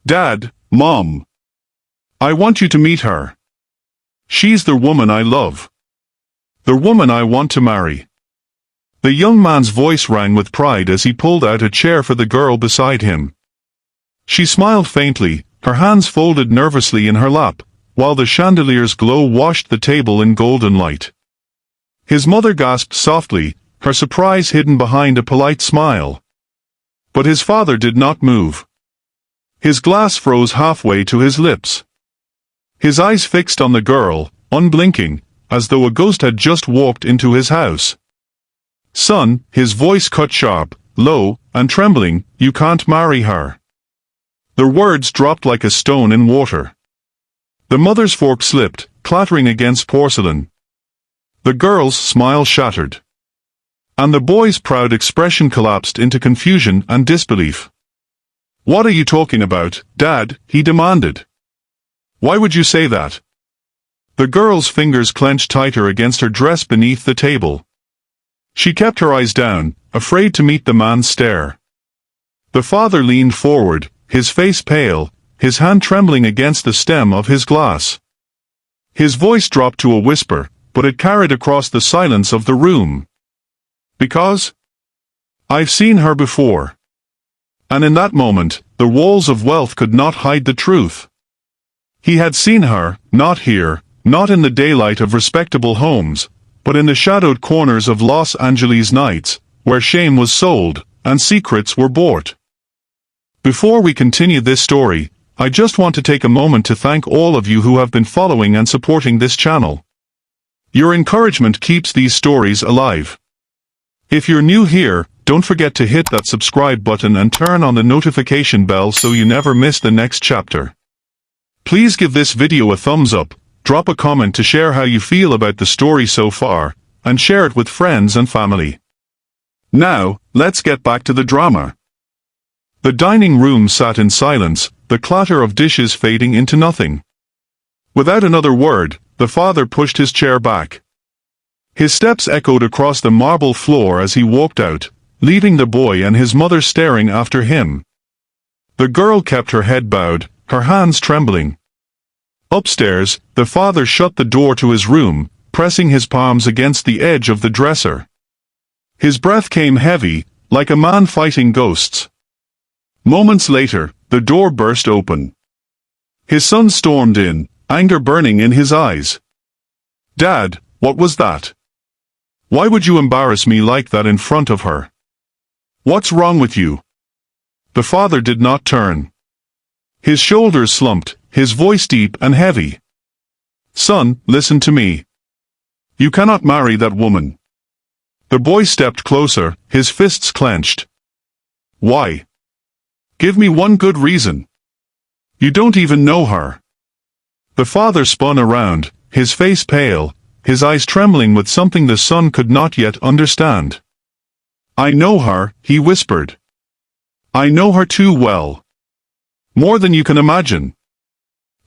Dad, Mom. I want you to meet her. She's the woman I love. The woman I want to marry. The young man's voice rang with pride as he pulled out a chair for the girl beside him. She smiled faintly, her hands folded nervously in her lap, while the chandelier's glow washed the table in golden light. His mother gasped softly, her surprise hidden behind a polite smile. But his father did not move. His glass froze halfway to his lips. His eyes fixed on the girl, unblinking, as though a ghost had just walked into his house. "Son," his voice cut sharp, low, and trembling, "you can't marry her." The words dropped like a stone in water. The mother's fork slipped, clattering against porcelain. The girl's smile shattered. And the boy's proud expression collapsed into confusion and disbelief. "What are you talking about, Dad?" he demanded. "Why would you say that?" The girl's fingers clenched tighter against her dress beneath the table. She kept her eyes down, afraid to meet the man's stare. The father leaned forward, his face pale, his hand trembling against the stem of his glass. His voice dropped to a whisper, but it carried across the silence of the room. "Because I've seen her before." And in that moment, the walls of wealth could not hide the truth. He had seen her, not here, not in the daylight of respectable homes, but in the shadowed corners of Los Angeles nights, where shame was sold, and secrets were bought. Before we continue this story, I just want to take a moment to thank all of you who have been following and supporting this channel. Your encouragement keeps these stories alive. If you're new here, don't forget to hit that subscribe button and turn on the notification bell so you never miss the next chapter. Please give this video a thumbs up, drop a comment to share how you feel about the story so far, and share it with friends and family. Now, let's get back to the drama. The dining room sat in silence, the clatter of dishes fading into nothing. Without another word, the father pushed his chair back. His steps echoed across the marble floor as he walked out, leaving the boy and his mother staring after him. The girl kept her head bowed, her hands trembling. Upstairs, the father shut the door to his room, pressing his palms against the edge of the dresser. His breath came heavy, like a man fighting ghosts. Moments later, the door burst open. His son stormed in, anger burning in his eyes. "Dad, what was that? Why would you embarrass me like that in front of her? What's wrong with you?" The father did not turn. His shoulders slumped, his voice deep and heavy. "Son, listen to me. You cannot marry that woman." The boy stepped closer, his fists clenched. "Why? Give me one good reason. You don't even know her." The father spun around, his face pale, his eyes trembling with something the son could not yet understand. "I know her," he whispered. "I know her too well. More than you can imagine."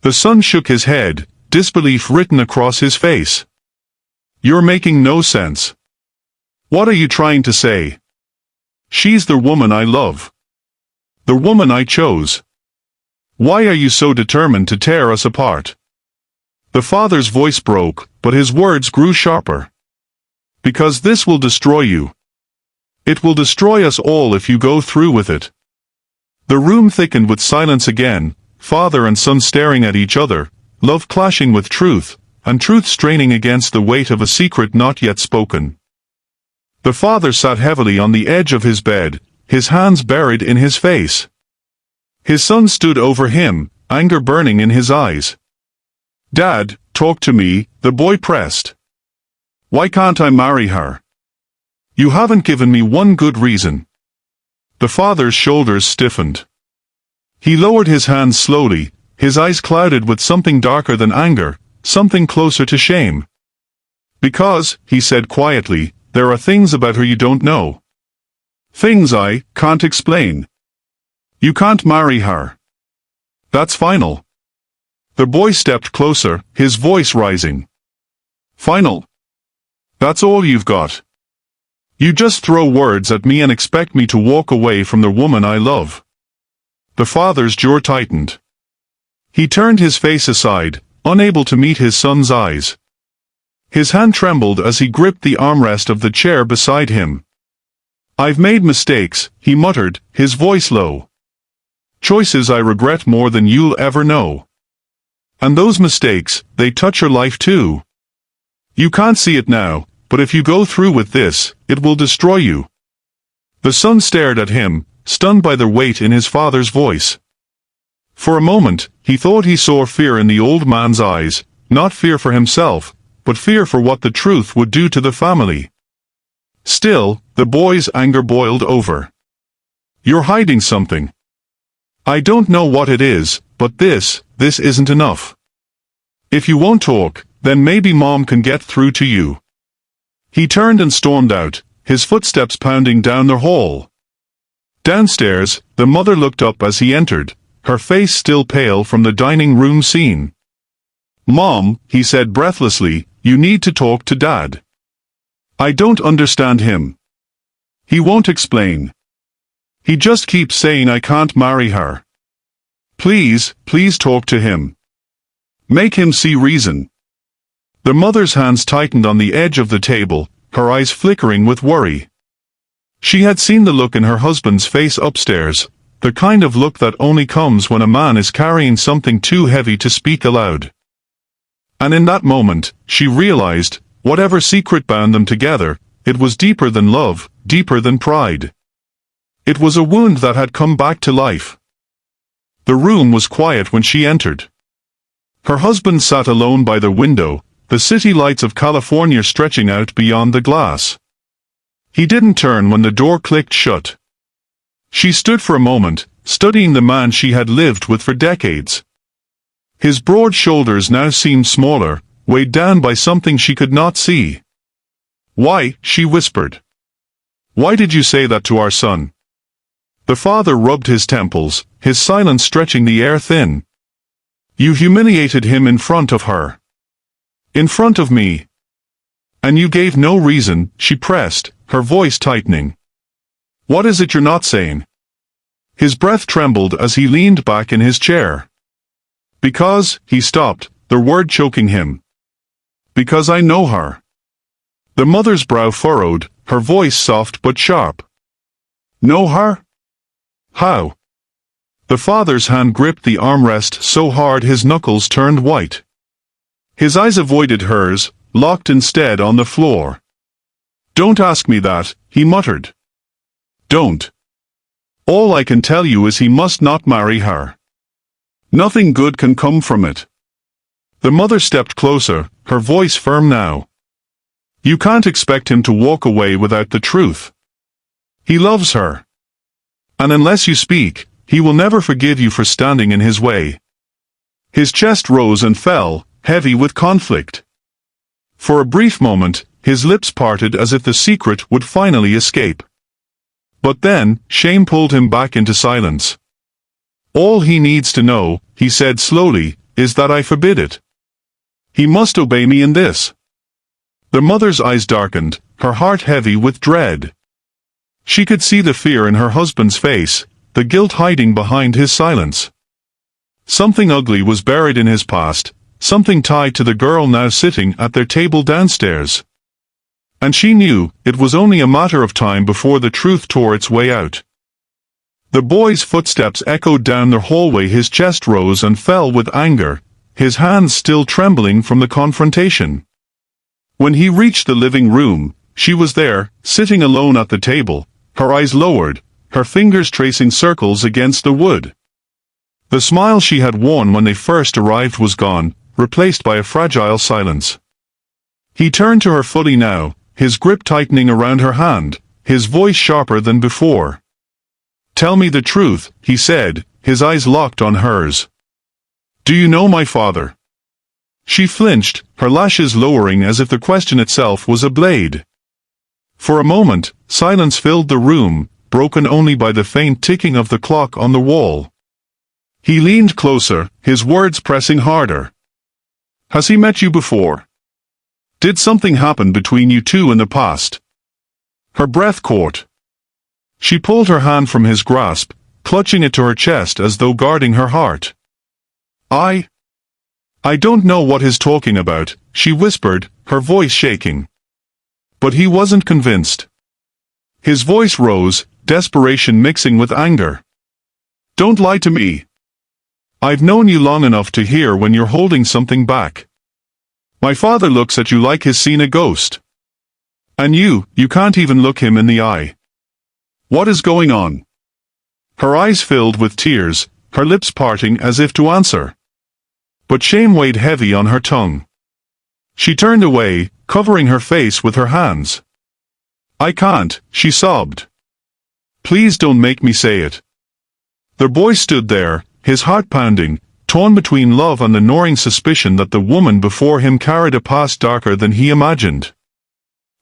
The son shook his head, disbelief written across his face. "You're making no sense. What are you trying to say?" "She's the woman I love. The woman I chose. Why are you so determined to tear us apart?" The father's voice broke, but his words grew sharper. "Because this will destroy you. It will destroy us all if you go through with it." The room thickened with silence again, father and son staring at each other, love clashing with truth, and truth straining against the weight of a secret not yet spoken. The father sat heavily on the edge of his bed, his hands buried in his face. His son stood over him, anger burning in his eyes. "Dad, talk to me," the boy pressed. "Why can't I marry her? You haven't given me one good reason." The father's shoulders stiffened. He lowered his hands slowly, his eyes clouded with something darker than anger, something closer to shame. "Because," he said quietly, "there are things about her you don't know. Things I can't explain. You can't marry her. That's final." The boy stepped closer, his voice rising. "Final? That's all you've got? You just throw words at me and expect me to walk away from the woman I love." the father's jaw tightened. He turned his face aside, unable to meet his son's eyes. His hand trembled as he gripped the armrest of the chair beside him. "I've made mistakes," he muttered, his voice low. "Choices I regret more than you'll ever know. And those mistakes, they touch your life too. You can't see it now, but if you go through with this, it will destroy you." The son stared at him, stunned by the weight in his father's voice. For a moment, he thought he saw fear in the old man's eyes, not fear for himself, but fear for what the truth would do to the family. Still, the boy's anger boiled over. "You're hiding something. I don't know what it is, but this isn't enough. If you won't talk, then maybe Mom can get through to you." He turned and stormed out, his footsteps pounding down the hall. Downstairs, the mother looked up as he entered, her face still pale from the dining room scene. "Mom," he said breathlessly, "you need to talk to Dad. I don't understand him. He won't explain. He just keeps saying I can't marry her. Please, please talk to him. Make him see reason." The mother's hands tightened on the edge of the table, her eyes flickering with worry. She had seen the look in her husband's face upstairs, the kind of look that only comes when a man is carrying something too heavy to speak aloud. And in that moment, she realized, whatever secret bound them together, it was deeper than love, deeper than pride. It was a wound that had come back to life. The room was quiet when she entered. Her husband sat alone by the window, the city lights of California stretching out beyond the glass. He didn't turn when the door clicked shut. She stood for a moment, studying the man she had lived with for decades. His broad shoulders now seemed smaller, weighed down by something she could not see. "Why?" she whispered. "Why did you say that to our son?" The father rubbed his temples, his silence stretching the air thin. "You humiliated him in front of her. In front of me. And you gave no reason," she pressed, her voice tightening. "What is it you're not saying?" His breath trembled as he leaned back in his chair. "Because," he stopped, the word choking him. "Because I know her." The mother's brow furrowed, her voice soft but sharp. "Know her? How?" The father's hand gripped the armrest so hard his knuckles turned white. His eyes avoided hers, locked instead on the floor. "Don't ask me that," he muttered. "Don't. All I can tell you is he must not marry her. Nothing good can come from it." The mother stepped closer, her voice firm now. "You can't expect him to walk away without the truth. He loves her. And unless you speak, he will never forgive you for standing in his way." His chest rose and fell, heavy with conflict. For a brief moment, his lips parted as if the secret would finally escape. But then, shame pulled him back into silence. "All he needs to know," he said slowly, "is that I forbid it. He must obey me in this." The mother's eyes darkened, her heart heavy with dread. She could see the fear in her husband's face, the guilt hiding behind his silence. Something ugly was buried in his past, something tied to the girl now sitting at their table downstairs. And she knew it was only a matter of time before the truth tore its way out. The boy's footsteps echoed down the hallway, his chest rose and fell with anger, his hands still trembling from the confrontation. When he reached the living room, she was there, sitting alone at the table, her eyes lowered, her fingers tracing circles against the wood. The smile she had worn when they first arrived was gone, replaced by a fragile silence. He turned to her fully now, his grip tightening around her hand, his voice sharper than before. "Tell me the truth," he said, his eyes locked on hers. "Do you know my father?" She flinched, her lashes lowering as if the question itself was a blade. For a moment, silence filled the room, broken only by the faint ticking of the clock on the wall. He leaned closer, his words pressing harder. "Has he met you before? Did something happen between you two in the past?" Her breath caught. She pulled her hand from his grasp, clutching it to her chest as though guarding her heart. I don't know what he's talking about, she whispered, her voice shaking. But he wasn't convinced. His voice rose, desperation mixing with anger. Don't lie to me. I've known you long enough to hear when you're holding something back. My father looks at you like he's seen a ghost. And you can't even look him in the eye. What is going on? Her eyes filled with tears, her lips parting as if to answer. But shame weighed heavy on her tongue. She turned away, covering her face with her hands. I can't, she sobbed. Please don't make me say it. The boy stood there, his heart pounding, torn between love and the gnawing suspicion that the woman before him carried a past darker than he imagined.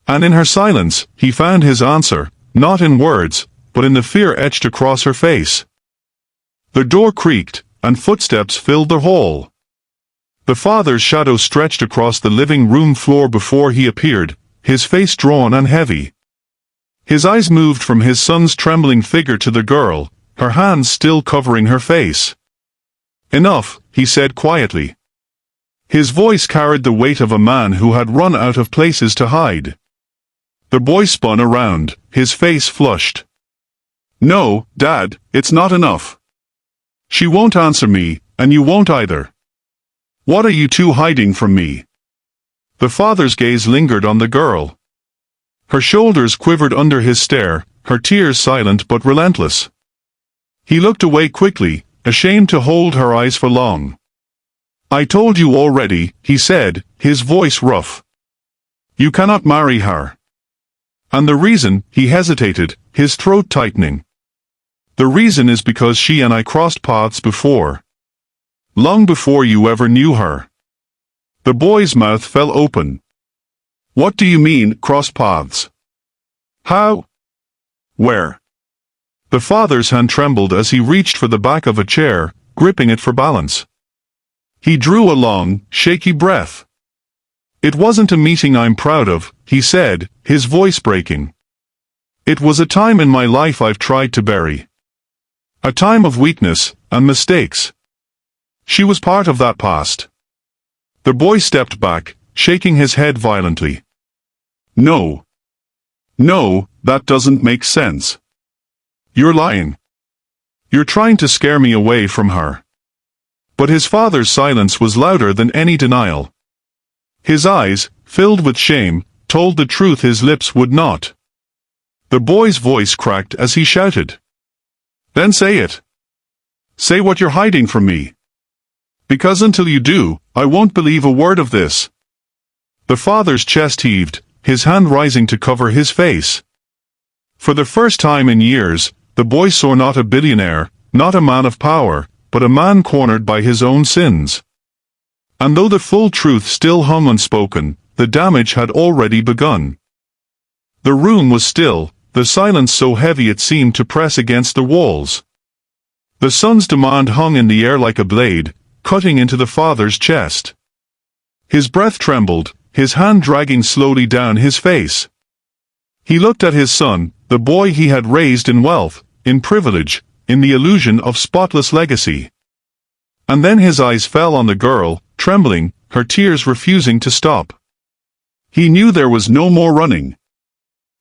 And in her silence, he found his answer, not in words, but in the fear etched across her face. The door creaked, and footsteps filled the hall. The father's shadow stretched across the living room floor before he appeared, his face drawn and heavy. His eyes moved from his son's trembling figure to the girl, her hands still covering her face. Enough, he said quietly. His voice carried the weight of a man who had run out of places to hide. The boy spun around, his face flushed. No, Dad, it's not enough. She won't answer me, and you won't either. What are you two hiding from me? The father's gaze lingered on the girl. Her shoulders quivered under his stare, her tears silent but relentless. He looked away quickly, ashamed to hold her eyes for long. I told you already, he said, his voice rough. You cannot marry her. And the reason, he hesitated, his throat tightening. The reason is because she and I crossed paths before. Long before you ever knew her. The boy's mouth fell open. What do you mean, crossed paths? How? Where? The father's hand trembled as he reached for the back of a chair, gripping it for balance. He drew a long, shaky breath. It wasn't a meeting I'm proud of, he said, his voice breaking. It was a time in my life I've tried to bury. A time of weakness and mistakes. She was part of that past. The boy stepped back, shaking his head violently. No. No, that doesn't make sense. You're lying. You're trying to scare me away from her. But his father's silence was louder than any denial. His eyes, filled with shame, told the truth his lips would not. The boy's voice cracked as he shouted. Then say it. Say what you're hiding from me. Because until you do, I won't believe a word of this. The father's chest heaved, his hand rising to cover his face. For the first time in years, the boy saw not a billionaire, not a man of power, but a man cornered by his own sins. And though the full truth still hung unspoken, the damage had already begun. The room was still, the silence so heavy it seemed to press against the walls. The son's demand hung in the air like a blade, cutting into the father's chest. His breath trembled, his hand dragging slowly down his face. He looked at his son, the boy he had raised in wealth, in privilege, in the illusion of spotless legacy. And then his eyes fell on the girl, trembling, her tears refusing to stop. He knew there was no more running.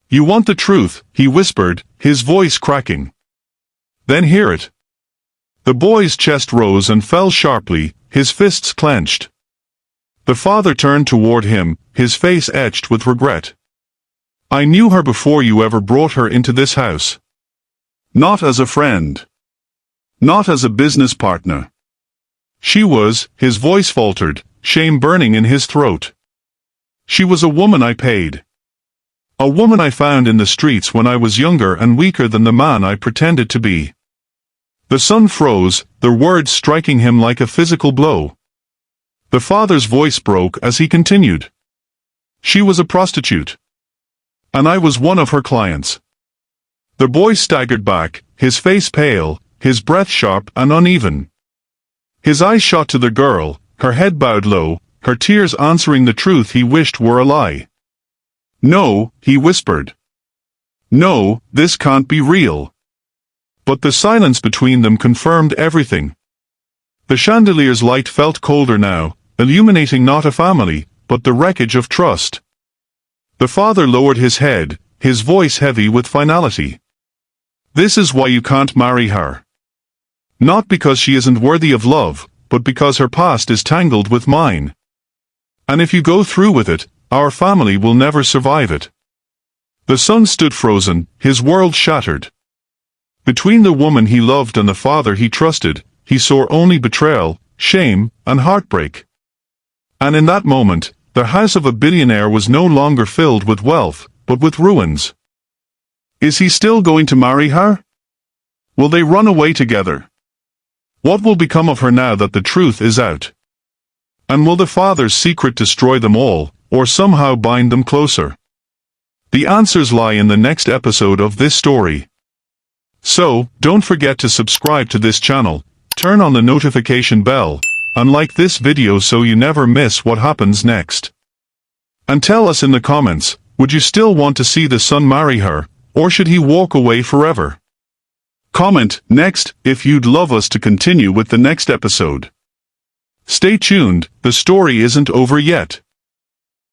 You want the truth, he whispered, his voice cracking. Then hear it. The boy's chest rose and fell sharply, his fists clenched. The father turned toward him, his face etched with regret. I knew her before you ever brought her into this house. Not as a friend. Not as a business partner. She was, his voice faltered, shame burning in his throat. She was a woman I paid. A woman I found in the streets when I was younger and weaker than the man I pretended to be. The son froze, their words striking him like a physical blow. The father's voice broke as he continued. She was a prostitute. And I was one of her clients. The boy staggered back, his face pale, his breath sharp and uneven. His eyes shot to the girl, her head bowed low, her tears answering the truth he wished were a lie. No, he whispered. No, this can't be real. But the silence between them confirmed everything. The chandelier's light felt colder now, illuminating not a family, but the wreckage of trust. The father lowered his head, his voice heavy with finality. "This is why you can't marry her. Not because she isn't worthy of love, but because her past is tangled with mine. And if you go through with it, our family will never survive it." The son stood frozen, his world shattered. Between the woman he loved and the father he trusted, he saw only betrayal, shame, and heartbreak. And in that moment, the house of a billionaire was no longer filled with wealth, but with ruins. Is he still going to marry her? Will they run away together? What will become of her now that the truth is out? And will the father's secret destroy them all, or somehow bind them closer? The answers lie in the next episode of this story. So, don't forget to subscribe to this channel, turn on the notification bell, and like this video so you never miss what happens next. And tell us in the comments, would you still want to see the son marry her, or should he walk away forever? Comment next if you'd love us to continue with the next episode. Stay tuned, the story isn't over yet.